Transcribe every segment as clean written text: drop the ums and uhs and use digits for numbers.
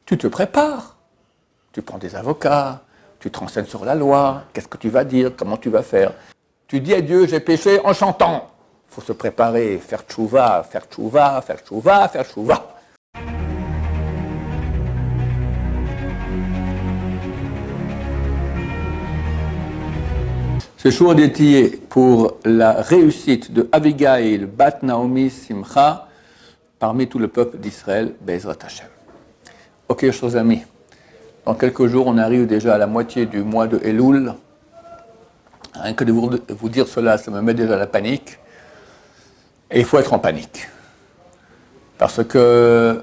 tu te prépares. Tu prends des avocats, tu te renseignes sur la loi, qu'est-ce que tu vas dire, comment tu vas faire. Tu dis à Dieu, j'ai péché en chantant. Il faut se préparer, faire tchouva, faire tchouva, faire tchouva, faire tchouva. Ce jour dédié pour la réussite de Abigail, Bat Naomi Simcha, parmi tout le peuple d'Israël, Be'ezrat Hashem. Ok, chers amis, dans quelques jours, on arrive déjà à la moitié du mois de Elul. Rien que de vous dire cela, ça me met déjà la panique. Et il faut être en panique. Parce que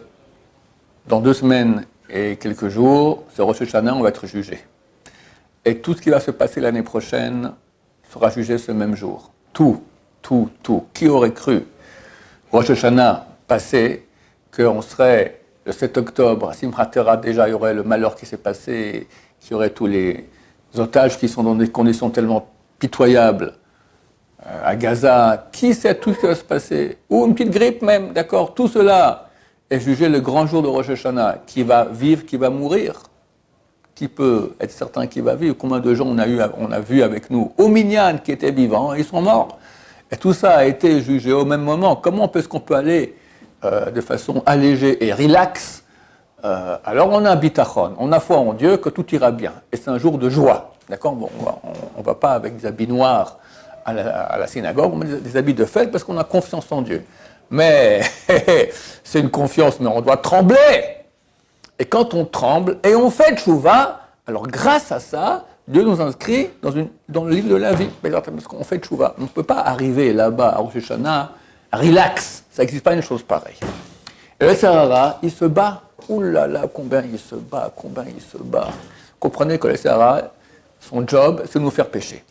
dans 2 semaines et quelques jours, ce Rosh Hashanah, on va être jugé. Et tout ce qui va se passer l'année prochaine sera jugé ce même jour. Tout. Qui aurait cru, Rosh Hashanah passé, qu'on serait le 7 octobre, à Simchat Torah, déjà il y aurait le malheur qui s'est passé, qu'il y aurait tous les otages qui sont dans des conditions tellement pitoyables à Gaza. Qui sait tout ce qui va se passer? Ou une petite grippe même, d'accord? Tout cela est jugé le grand jour de Rosh Hashanah. Qui va vivre, qui va mourir? Qui peut être certain qu'il va vivre? Combien de gens on a vu avec nous au Minyan qui étaient vivants, ils sont morts. Et tout ça a été jugé au même moment. Comment est-ce qu'on peut aller de façon allégée et relax? Alors on a un bitachon, on a foi en Dieu que tout ira bien. Et c'est un jour de joie. D'accord? Bon, on ne va pas avec des habits noirs à la synagogue, on met des habits de fête parce qu'on a confiance en Dieu. Mais c'est une confiance, mais on doit trembler. Et quand on tremble et on fait tchouva, alors grâce à ça, Dieu nous inscrit dans le livre de la vie. Parce qu'on fait tchouva. On ne peut pas arriver là-bas à Rosh Hashanah, relax. Ça n'existe pas une chose pareille. Et le Sahara, il se bat. Ouh là là, combien il se bat. Comprenez que le Sahara, son job, c'est de nous faire pécher.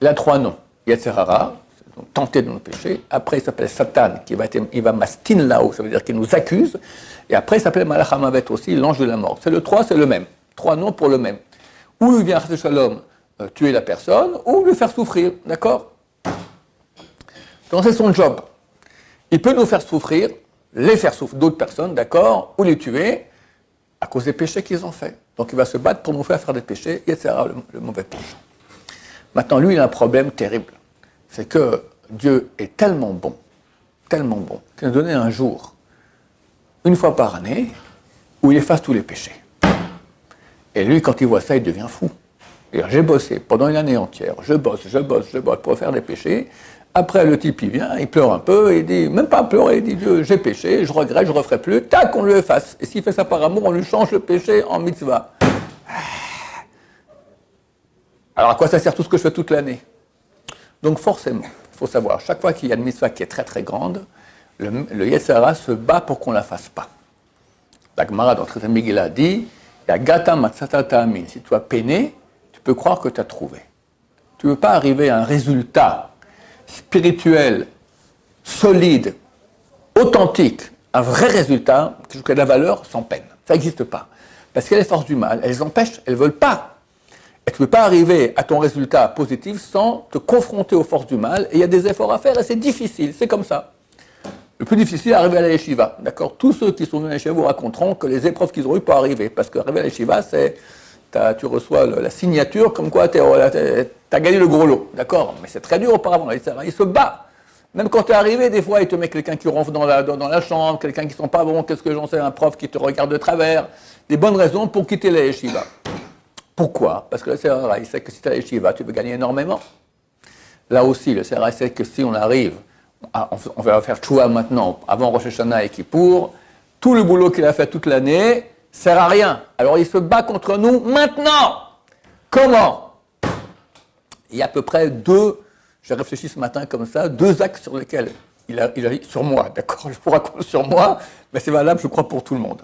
Il a 3 noms. Yetzer hara, tenter de nous pécher. Après, il s'appelle Satan, il va mastin là-haut, ça veut dire qu'il nous accuse. Et après, il s'appelle Malach HaMavet aussi, l'ange de la mort. C'est le 3, c'est le même. 3 noms pour le même. Ou il vient, Chas Shalom, tuer la personne, ou le faire souffrir, d'accord? Donc c'est son job. Il peut nous faire souffrir, les faire souffrir d'autres personnes, d'accord? Ou les tuer, à cause des péchés qu'ils ont faits. Donc il va se battre pour nous faire des péchés, Yetzer hara, le mauvais péché. Maintenant, lui, il a un problème terrible. C'est que Dieu est tellement bon, qu'il nous a donné un jour, une fois par année, où il efface tous les péchés. Et lui, quand il voit ça, il devient fou. J'ai bossé pendant une année entière, je bosse pour faire des péchés. Après, le type, il vient, il pleure un peu, et il dit, même pas pleurer, il dit, Dieu, j'ai péché, je regrette, je ne referai plus. Tac, on le efface. Et s'il fait ça par amour, on lui change le péché en mitzvah. Alors à quoi ça sert tout ce que je fais toute l'année? Donc forcément, il faut savoir, chaque fois qu'il y a une mitzvah qui est très très grande, le Yetzer hara se bat pour qu'on ne la fasse pas. La Gemara dans Traité Megillah dit, Gata matzata ta'amin. Si tu as peiné, tu peux croire que tu as trouvé. Tu ne veux pas arriver à un résultat spirituel, solide, authentique, un vrai résultat, qui a de la valeur sans peine. Ça n'existe pas. Parce que les forces du mal, elles empêchent, elles ne veulent pas. Et tu ne peux pas arriver à ton résultat positif sans te confronter aux forces du mal. Et il y a des efforts à faire et c'est difficile, c'est comme ça. Le plus difficile, c'est d'arriver à la yeshiva. D'accord? Tous ceux qui sont venus à la yeshiva vous raconteront que les épreuves qu'ils ont eues pour arriver. Parce qu'arriver à la yeshiva, tu reçois la signature comme quoi tu as gagné le gros lot. D'accord? Mais c'est très dur auparavant. Il se bat. Même quand tu es arrivé, des fois, il te met quelqu'un qui ronfle dans la chambre, quelqu'un qui ne sent pas bon, qu'est-ce que j'en sais, un prof qui te regarde de travers. Des bonnes raisons pour quitter la yeshiva. Pourquoi? Parce que le Sahara, il sait que si tu as les Shiva, tu peux gagner énormément. Là aussi, le Sahara sait que si on arrive, on va faire Tchouva maintenant, avant Rosh Hashanah et Kippour, tout le boulot qu'il a fait toute l'année ne sert à rien. Alors il se bat contre nous maintenant. Comment? Il y a à peu près 2, j'ai réfléchi ce matin comme ça, 2 axes sur lesquels il agit sur moi, d'accord? Je vous raconte sur moi, mais c'est valable, je crois, pour tout le monde.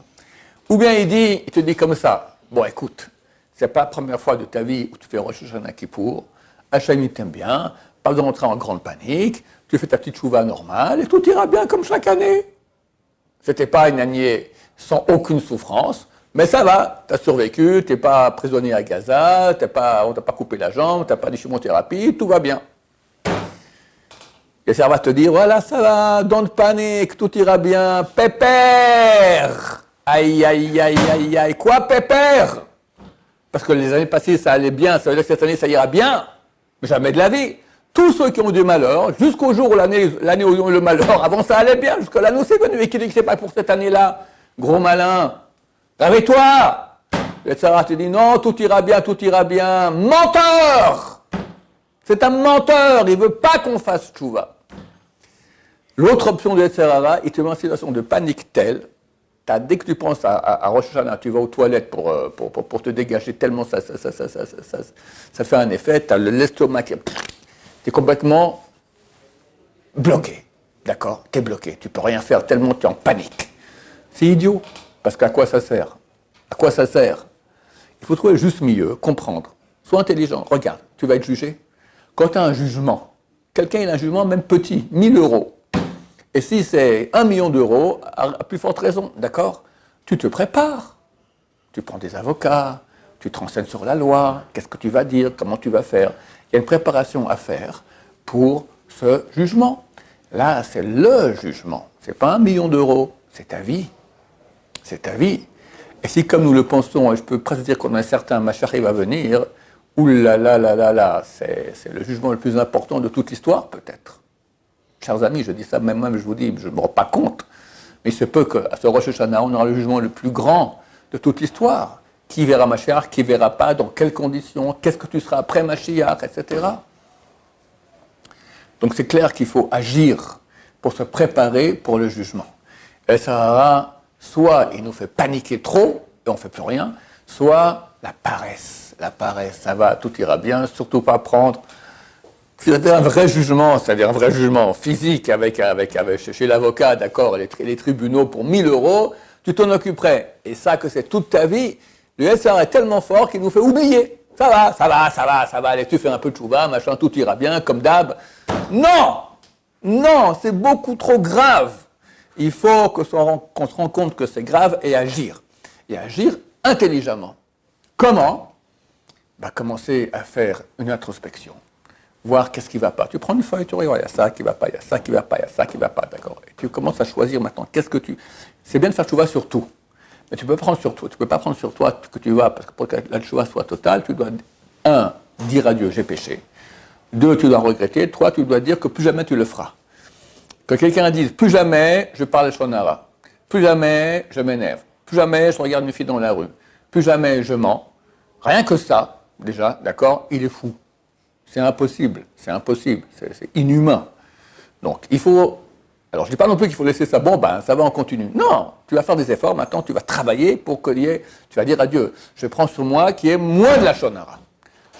Ou bien il te dit comme ça, bon écoute, c'est pas la première fois de ta vie où tu fais Rosh Hashanah Kippour. Hachem t'aime bien, pas besoin d'entrer en grande panique, tu fais ta petite chouva normale et tout ira bien comme chaque année. C'était pas une année sans aucune souffrance, mais ça va, tu as survécu, tu n'es pas prisonnier à Gaza, on ne t'a pas coupé la jambe, tu n'as pas de chimiothérapie, tout va bien. Et ça va te dire, voilà, ça va, don't panique, tout ira bien, pépère. Aïe, aïe, aïe, aïe, aïe. Quoi, pépère? Parce que les années passées, ça allait bien, ça veut dire que cette année, ça ira bien. Jamais de la vie. Tous ceux qui ont du malheur, jusqu'au jour où l'année où ils ont eu le malheur, avant ça allait bien, jusque l'année où c'est venu, et qui dit que c'est pas pour cette année-là? Gros malin. Réveille-toi! Et Sarah te dit non, tout ira bien, tout ira bien. Menteur! C'est un menteur, il veut pas qu'on fasse tchouva. L'autre option de Yetzirah, il te met en situation de panique telle, dès que tu penses à Rosh Hashanah, tu vas aux toilettes pour te dégager tellement ça fait un effet, tu as l'estomac qui est complètement bloqué, d'accord? Tu es bloqué, tu peux rien faire tellement tu es en panique. C'est idiot, parce qu'à quoi ça sert? À quoi ça sert? Il faut trouver le juste milieu, comprendre, sois intelligent, regarde, tu vas être jugé. Quand tu as un jugement, quelqu'un a un jugement même petit, 1000 euros, et si c'est 1 million d'euros, à plus forte raison, d'accord? Tu te prépares. Tu prends des avocats, tu te renseignes sur la loi, qu'est-ce que tu vas dire, comment tu vas faire. Il y a une préparation à faire pour ce jugement. Là, c'est le jugement. Ce n'est pas 1 million d'euros, c'est ta vie. C'est ta vie. Et si, comme nous le pensons, et je peux presque dire qu'on a un certain Mashiach va venir, oulala, c'est le jugement le plus important de toute l'histoire, peut-être. Chers amis, je dis ça, même je vous dis, je ne me rends pas compte. Mais il se peut qu'à ce Rosh Hashanah, on aura le jugement le plus grand de toute l'histoire. Qui verra Mashiach, qui ne verra pas, dans quelles conditions, qu'est-ce que tu seras après Mashiach, etc. Donc c'est clair qu'il faut agir pour se préparer pour le jugement. Et ça aura, soit il nous fait paniquer trop, et on ne fait plus rien, soit la paresse. La paresse, ça va, tout ira bien, surtout pas prendre... C'est un vrai jugement, c'est-à-dire un vrai jugement physique chez l'avocat, d'accord, les tribunaux pour 1000 euros, tu t'en occuperais. Et ça, que c'est toute ta vie, le SR est tellement fort qu'il nous fait oublier. Ça va, allez, tu fais un peu de chouva, machin, tout ira bien, comme d'hab. Non, c'est beaucoup trop grave. Il faut qu'on se rende compte que c'est grave et agir. Et agir intelligemment. Comment? Commencer à faire une introspection. Voir qu'est-ce qui ne va pas. Tu prends une feuille, tu regardes, il y a ça qui ne va pas, il y a ça qui ne va pas, il y a ça qui ne va pas, d'accord. Et tu commences à choisir maintenant, qu'est-ce que tu... C'est bien de faire tchouva sur tout, mais tu peux prendre sur toi. Tu ne peux pas prendre sur toi que tu vas, parce que pour que la tchouva soit totale, tu dois, 1, dire à Dieu, j'ai péché. 2, tu dois regretter. 3, tu dois dire que plus jamais tu le feras. Que quelqu'un dise, plus jamais je parle shonara. Plus jamais je m'énerve. Plus jamais je regarde une fille dans la rue. Plus jamais je mens. Rien que ça, déjà, d'accord, il est fou. C'est impossible, c'est inhumain. Donc, il faut... Alors, je ne dis pas non plus qu'il faut laisser ça, ça va, on continue. Non, tu vas faire des efforts, maintenant, tu vas travailler pour qu'il y ait... Tu vas dire à Dieu, je prends sur moi qu'il y ait moins de la shonara.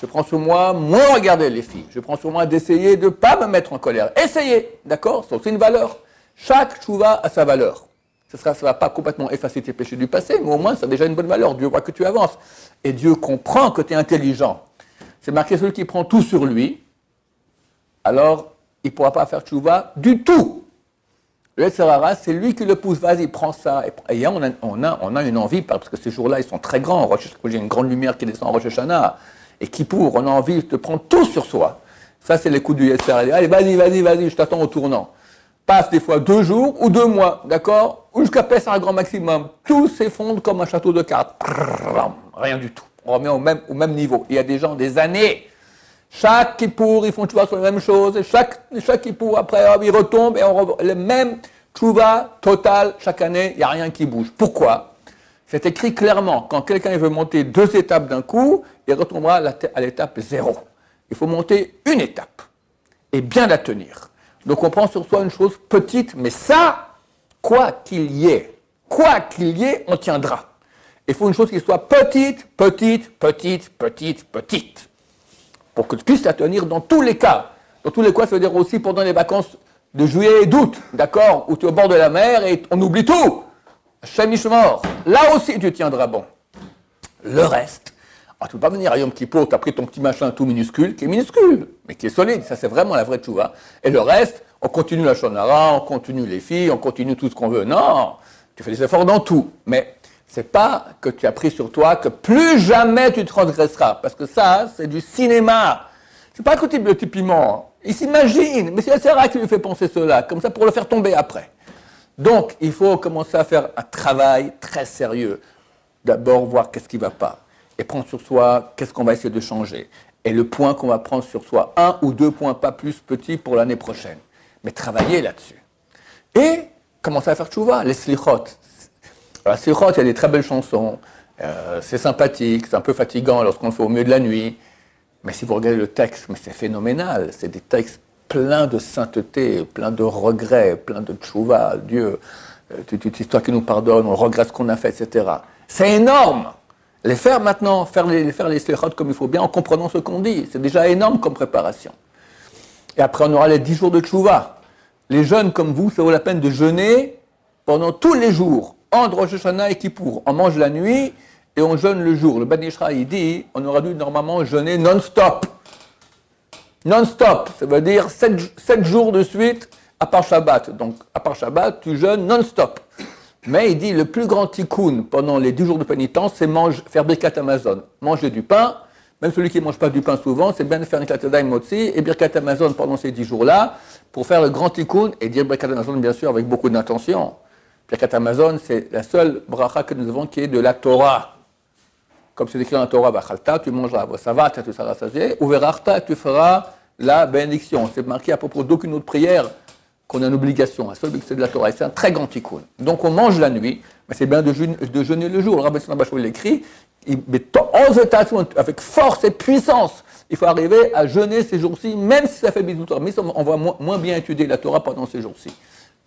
Je prends sur moi moins regarder les filles. Je prends sur moi d'essayer de ne pas me mettre en colère. Essayez, d'accord? C'est aussi une valeur. Chaque tchouva a sa valeur. Ça ne va pas complètement effacer tes péchés du passé, mais au moins, ça a déjà une bonne valeur. Dieu voit que tu avances. Et Dieu comprend que tu es intelligent. C'est marqué celui qui prend tout sur lui, alors il ne pourra pas faire tchouva du tout. Le Yetzirah, c'est lui qui le pousse, vas-y, prends ça. Et on a une envie, parce que ces jours-là, ils sont très grands. J'ai une grande lumière qui descend en Rosh Hashanah. Et Kippour, on a envie de prendre tout sur soi. Ça, c'est les coups du Yetzirah. Allez, vas-y, je t'attends au tournant. Passe des fois 2 jours ou 2 mois, d'accord? Ou jusqu'à Pessah un grand maximum. Tout s'effondre comme un château de cartes. Rien du tout. On remet au même niveau. Il y a des gens, des années, chaque Kippour, ils font tchouva sur les mêmes choses, et chaque Kippour, après, ils retombent, et le même tchouva total, chaque année, il n'y a rien qui bouge. Pourquoi? C'est écrit clairement, quand quelqu'un veut monter 2 étapes d'un coup, il retombera à l'étape 0. Il faut monter une étape, et bien la tenir. Donc on prend sur soi une chose petite, mais ça, quoi qu'il y ait, on tiendra. Il faut une chose qui soit petite, pour que tu puisses la tenir dans tous les cas. Dans tous les cas, ça veut dire aussi pendant les vacances de juillet et d'août, d'accord, où tu es au bord de la mer et on oublie tout. Hashem Yishmor, là aussi tu tiendras bon. Le reste, tu ne peux pas venir à Yom Kippour, tu as pris ton petit machin tout minuscule, qui est minuscule, mais qui est solide, ça c'est vraiment la vraie tchouva. Et le reste, on continue la shonara, on continue les filles, on continue tout ce qu'on veut. Non, tu fais des efforts dans tout, mais... c'est pas que tu as pris sur toi que plus jamais tu transgresseras. Parce que ça, c'est du cinéma. C'est pas un côté de petit piment. Il s'imagine. Mais c'est la Sarah qui lui fait penser cela, comme ça pour le faire tomber après. Donc, il faut commencer à faire un travail très sérieux. D'abord, voir qu'est-ce qui ne va pas. Et prendre sur soi, qu'est-ce qu'on va essayer de changer. Et le point qu'on va prendre sur soi, 1 ou 2 points, pas plus petits pour l'année prochaine. Mais travailler là-dessus. Et commencer à faire tchouva, les slichot. Alors, les slichot, il y a des très belles chansons. C'est sympathique, c'est un peu fatigant lorsqu'on le fait au milieu de la nuit. Mais si vous regardez le texte, mais c'est phénoménal. C'est des textes pleins de sainteté, pleins de regrets, pleins de tchouva. Dieu, c'est toi qui nous pardonnes, on regrette ce qu'on a fait, etc. C'est énorme. Les faire maintenant, faire les slichot comme il faut bien, en comprenant ce qu'on dit. C'est déjà énorme comme préparation. Et après, on aura les 10 jours de tchouva. Les jeunes comme vous, ça vaut la peine de jeûner pendant tous les jours. Entre Rosh Hashanah et Kippour. On mange la nuit et on jeûne le jour. Le Ben Ishra, il dit, on aurait dû normalement jeûner non-stop. Non-stop, ça veut dire 7 jours de suite, à part Shabbat. Donc, à part Shabbat, tu jeûnes non-stop. Mais il dit, le plus grand tikkun pendant les 10 jours de pénitence, c'est faire Birkat Hamazon. Manger du pain. Même celui qui ne mange pas du pain souvent, c'est bien de faire Niklat Yadayim Motzi et Birkat Hamazon pendant ces 10 jours-là, pour faire le grand tikkun et dire Birkat Hamazon, bien sûr, avec beaucoup d'intention. Birkat Hamazon, c'est la seule bracha que nous avons qui est de la Torah. Comme c'est écrit dans la Torah, Vachalta, tu mangeras, Vasavat, tu seras rassasié, ou Verachta, tu feras la bénédiction. C'est marqué à propos d'aucune autre prière qu'on a une obligation. La seule, c'est de la Torah. Et c'est un très grand tikkun. Donc on mange la nuit, mais c'est bien de jeûner le jour. Le Rabbi Tzemach l'écrit, avec force et puissance. Il faut arriver à jeûner ces jours-ci, même si ça fait bisous Torah. Mais on va moins bien étudier la Torah pendant ces jours-ci.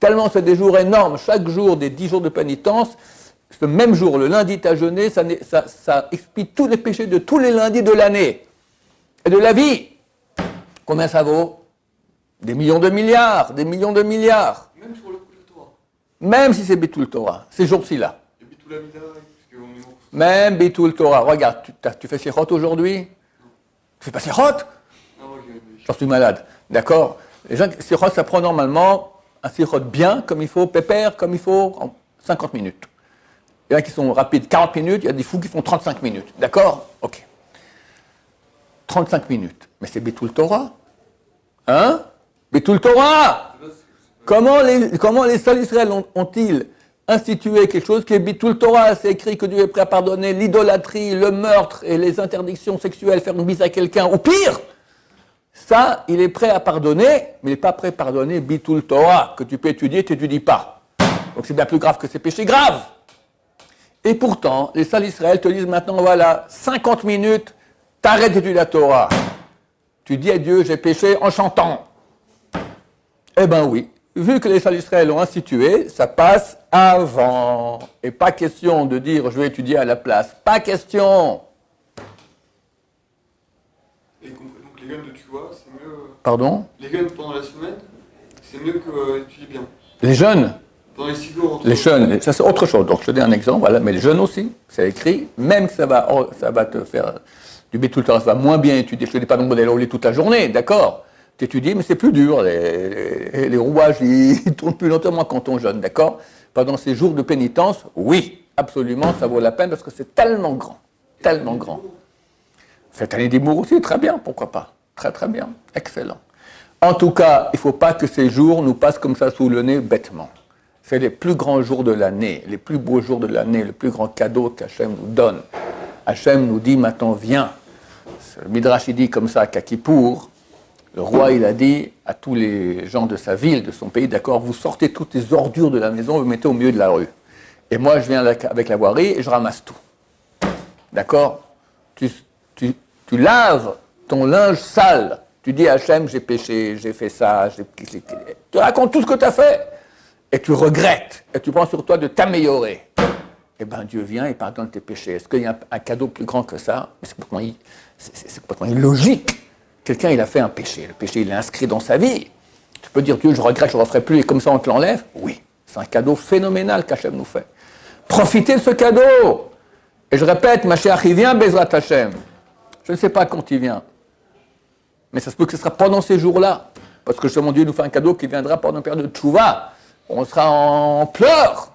Tellement c'est des jours énormes. Chaque jour, des 10 jours de pénitence, ce même jour, le lundi, tu as jeûné, ça expie tous les péchés de tous les lundis de l'année. Et de la vie. Combien ça vaut? Des millions de milliards, des millions de milliards. Même sur le coup de la Torah. Même si c'est Bitul Torah, ces jours-ci-là. Et Bitul Amida, parce qu'on est en... Même Bitul Torah. Regarde, tu fais Slichot aujourd'hui? Tu fais pas Slichot? Non, J'en suis malade. D'accord? Les gens, Slichot, ça prend normalement un Slichot bien, comme il faut, pépère, comme il faut, en 50 minutes. Il y en a qui sont rapides 40 minutes, il y a des fous qui font 35 minutes. D'accord? Ok. 35 minutes. Mais c'est Bitul Torah. Hein? Bitul Torah! Comment les saints d'Israël ont-ils institué quelque chose qui est Bitul Torah? C'est écrit que Dieu est prêt à pardonner l'idolâtrie, le meurtre et les interdictions sexuelles, faire une bise à quelqu'un, ou pire! Ça, il est prêt à pardonner, mais il n'est pas prêt à pardonner Bitul Torah, que tu peux étudier, tu n'étudies pas. Donc c'est bien plus grave que ces péchés graves. Et pourtant, les saints d'Israël te disent maintenant, voilà, 50 minutes, t'arrêtes d'étudier la Torah. Tu dis à Dieu, j'ai péché en chantant. Eh bien oui, vu que les saints d'Israël l'ont institué, ça passe avant. Et pas question de dire, je vais étudier à la place. Pas question. Et donc les gueules de tu vois, c'est mieux... Pardon? Les gueules pendant la semaine, c'est mieux que étudier bien. Les jeunes? Dans les 6 jours... Les jeunes, ça c'est autre chose. Donc je te donne un exemple, voilà. Mais les jeunes aussi, c'est écrit, même que ça va te faire du Bitul Torah, ça va moins bien étudier. Je ne te dis pas non d'aller au lit toute la journée, d'accord? Tu étudies, mais c'est plus dur. Les rouages, ils tournent plus lentement quand on jeûne, d'accord? Pendant ces jours de pénitence, oui, absolument, ça vaut la peine parce que c'est tellement grand. Tellement grand. Faites année d'Imour aussi, très bien, pourquoi pas? Très très bien, excellent. En tout cas, il ne faut pas que ces jours nous passent comme ça sous le nez bêtement. C'est les plus grands jours de l'année, les plus beaux jours de l'année, le plus grand cadeau qu'Hachem nous donne. Hachem nous dit maintenant, viens. Le Midrash, il dit comme ça qu'à Kippour, le roi, il a dit à tous les gens de sa ville, de son pays, d'accord, vous sortez toutes les ordures de la maison, vous mettez au milieu de la rue. Et moi, je viens avec la voirie et je ramasse tout. D'accord? Tu laves ton linge sale. Tu dis à Hachem, j'ai péché, j'ai fait ça, tu racontes tout ce que tu as fait. Et tu regrettes. Et tu prends sur toi de t'améliorer. Eh bien, Dieu vient et pardonne tes péchés. Est-ce qu'il y a un cadeau plus grand que ça? C'est complètement illogique. Quelqu'un, il a fait un péché. Le péché, il est inscrit dans sa vie. Tu peux dire, Dieu, je regrette, je ne le referai plus, et comme ça, on te l'enlève? Oui. C'est un cadeau phénoménal qu'Hachem nous fait. Profitez de ce cadeau. Et je répète, Mashiach, il vient, Bezrat Hachem. Je ne sais pas quand il vient. Mais ça se peut que ce sera pendant ces jours-là. Parce que justement, Dieu nous fait un cadeau qui viendra pendant une période de tchouva. On sera en pleurs.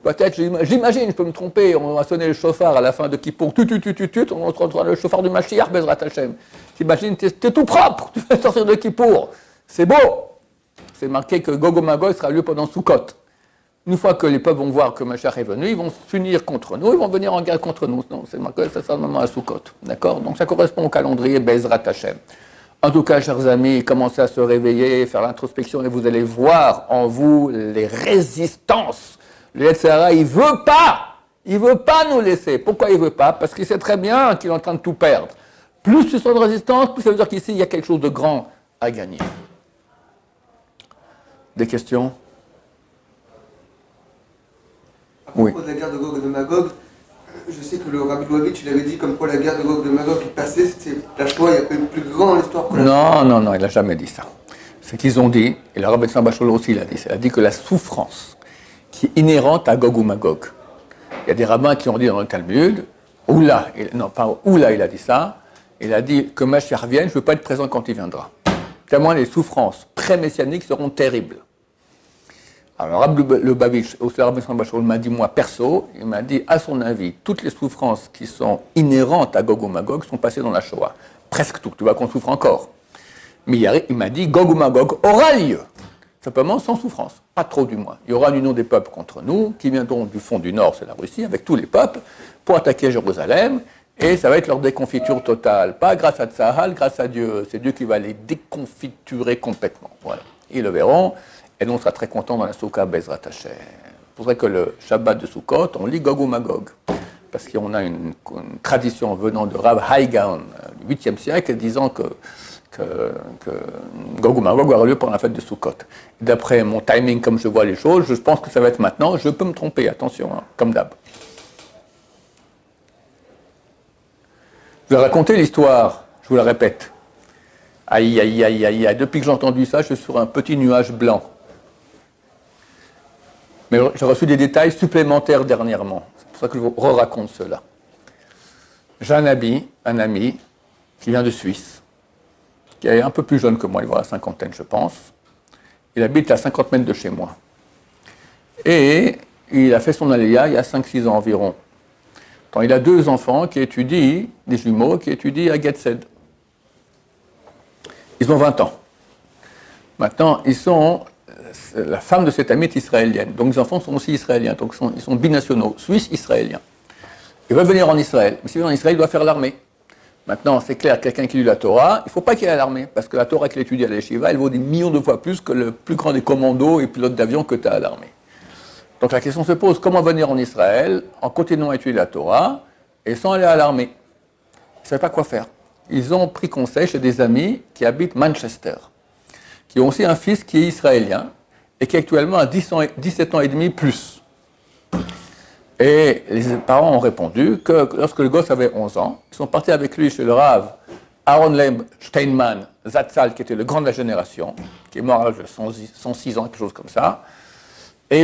Peut-être, j'imagine, je peux me tromper, on va sonner le chauffard à la fin de Kippour, on se retrouve le chauffard du Mashiach, Bezrat Hachem. T'imagines, t'es tout propre, tu vas sortir de Kippour. C'est beau. C'est marqué que Gog et Magog sera lieu pendant Sukkot. Une fois que les peuples vont voir que Mashiach est venu, ils vont s'unir contre nous, ils vont venir en guerre contre nous. Non, c'est marqué, ça sera normalement à Sukkot. D'accord? Donc ça correspond au calendrier Bezrat Hashem. En tout cas, chers amis, commencez à se réveiller, faire l'introspection et vous allez voir en vous les résistances. Le Yetzirah, il ne veut pas nous laisser. Pourquoi il ne veut pas? Parce qu'il sait très bien qu'il est en train de tout perdre. Plus tu sens de résistance, plus ça veut dire qu'ici, il y a quelque chose de grand à gagner. Des questions? À propos de la guerre de Gog et de Magog, je sais que le Rabbi Lubavitch, il avait dit comme quoi la guerre de Gog et de Magog qui passait, c'était la Shoah, il y a plus grand dans l'histoire que la Shoah. Non, il n'a jamais dit ça. Ce qu'ils ont dit, et le Rabbi Bachol aussi l'a dit, il a dit que la souffrance qui est inhérente à Gog ou Magog. Il y a des rabbins qui ont dit dans le Talmud, il a dit ça, il a dit que Mashiach vienne, je ne veux pas être présent quand il viendra. Tellement les souffrances pré-messianiques seront terribles. Alors, Rabbi Lubavitch, au Rabbi Bachol m'a dit, moi, perso, il m'a dit, à son avis, toutes les souffrances qui sont inhérentes à Gog ou Magog sont passées dans la Shoah. Presque tout, tu vois qu'on souffre encore. Mais il m'a dit, Gog ou Magog aura lieu. Simplement sans souffrance, pas trop du moins. Il y aura une union des peuples contre nous, qui viendront du fond du nord, c'est la Russie, avec tous les peuples, pour attaquer Jérusalem, et ça va être leur déconfiture totale. Pas grâce à Tzahal, grâce à Dieu. C'est Dieu qui va les déconfiturer complètement. Voilà. Ils le verront. Et nous, on sera très contents dans la Soukha Bezrat Hashem. C'est pour ça que le Shabbat de Sukkot, on lit Gog ou Magog. Parce qu'on a une tradition venant de Rav Hai Gaon, du 8e siècle, disant que Gog ou Magog aura lieu pendant la fête de Sukkot. D'après mon timing, comme je vois les choses, je pense que ça va être maintenant. Je peux me tromper, attention, hein, comme d'hab. Je vais raconter l'histoire, je vous la répète. Aïe, aïe, aïe, aïe, aïe. Depuis que j'ai entendu ça, je suis sur un petit nuage blanc. Mais j'ai reçu des détails supplémentaires dernièrement. C'est pour ça que je vous raconte cela. J'ai un ami qui vient de Suisse, qui est un peu plus jeune que moi, il va à la cinquantaine, je pense. Il habite à 50 mètres de chez moi. Et il a fait son aléa il y a 5-6 ans environ. Quand il a 2 enfants qui étudient, des jumeaux qui étudient à Getsed. Ils ont 20 ans. Maintenant, la femme de cet ami est israélienne. Donc les enfants sont aussi israéliens. Donc ils sont binationaux, suisses-israéliens. Ils veulent venir en Israël. Mais s'ils viennent en Israël, ils doivent faire l'armée. Maintenant, c'est clair, quelqu'un qui lit la Torah, il ne faut pas qu'il aille à l'armée. Parce que la Torah qu'il étudie à l'Yeshiva, elle vaut des millions de fois plus que le plus grand des commandos et pilotes d'avion que tu as à l'armée. Donc la question se pose, comment venir en Israël en continuant à étudier la Torah et sans aller à l'armée? Ils ne savaient pas quoi faire. Ils ont pris conseil chez des amis qui habitent Manchester, qui ont aussi un fils qui est israélien et qui actuellement a 17 ans et demi plus. Et les parents ont répondu que lorsque le gosse avait 11 ans, ils sont partis avec lui chez le Rav Aaron Leib Steinman Zatzal, qui était le grand de la génération, qui est mort à l'âge de 106 ans, quelque chose comme ça. Et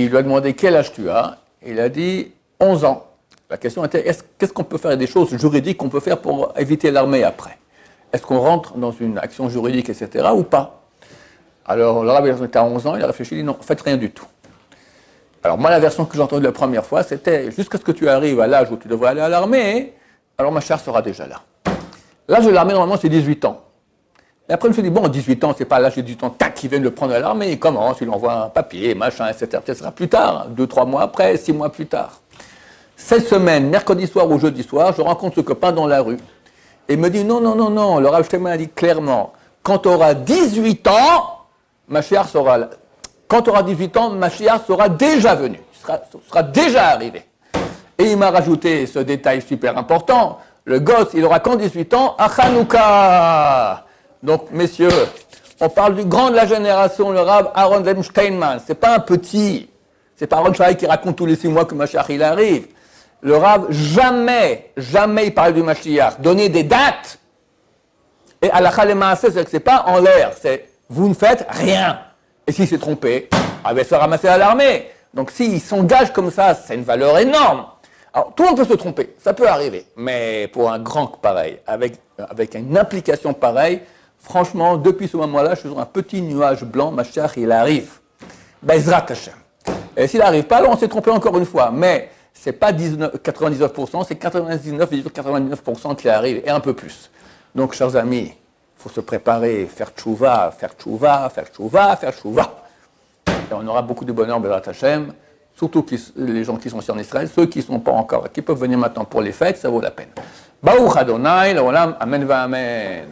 il lui a demandé quel âge tu as. Et il a dit 11 ans. La question était, qu'est-ce qu'on peut faire, des choses juridiques qu'on peut faire pour éviter l'armée après? Est-ce qu'on rentre dans une action juridique, etc., ou pas? Alors, le rabbin était à 11 ans, il a réfléchi, il a dit non, faites rien du tout. Alors, moi, la version que j'ai entendue la première fois, c'était jusqu'à ce que tu arrives à l'âge où tu devrais aller à l'armée, alors ma chère sera déjà là. L'âge de l'armée, normalement, c'est 18 ans. Et après, je me suis dit, bon, 18 ans, c'est pas l'âge de 18 ans, tac, qu'ils viennent le prendre à l'armée, il commence, il envoie un papier, machin, etc. Ça sera plus tard, 2-3 mois après, 6 mois plus tard. Cette semaine, mercredi soir ou jeudi soir, je rencontre ce copain dans la rue. Et il me dit, non, le Rav Steinman a dit clairement, quand tu auras 18 ans, Mashiach sera là. Quand tu auras 18 ans, Mashiach sera déjà venu, sera déjà arrivé. Et il m'a rajouté ce détail super important, le gosse, il aura quand 18 ans, à Hanouka. Donc, messieurs, on parle du grand de la génération, le Rav Aaron Leib Steinman. C'est pas un petit, c'est pas Aaron Shai qui raconte tous les 6 mois que Mashiach il arrive. Le Rav, jamais il parle du Mashiach. Donner des dates. Et à la Khalemaase, c'est que c'est pas en l'air. C'est vous ne faites rien. Et s'il s'est trompé, il va se ramasser à l'armée. Donc s'il s'engage comme ça, c'est une valeur énorme. Alors tout le monde peut se tromper, ça peut arriver. Mais pour un grand pareil, avec une implication pareille, franchement, depuis ce moment-là, je suis sur un petit nuage blanc, Mashiach, il arrive. Bezrat Hashem. Et s'il n'arrive pas, alors on s'est trompé encore une fois. Mais c'est pas 99%, c'est 99,99% qui arrive, et un peu plus. Donc, chers amis, il faut se préparer, faire tchouva. Et on aura beaucoup de bonheur, Bezrat Hashem, surtout les gens qui sont ici en Israël, ceux qui ne sont pas encore, qui peuvent venir maintenant pour les fêtes, ça vaut la peine. Baruch Adonai, l'olam, amen va amen.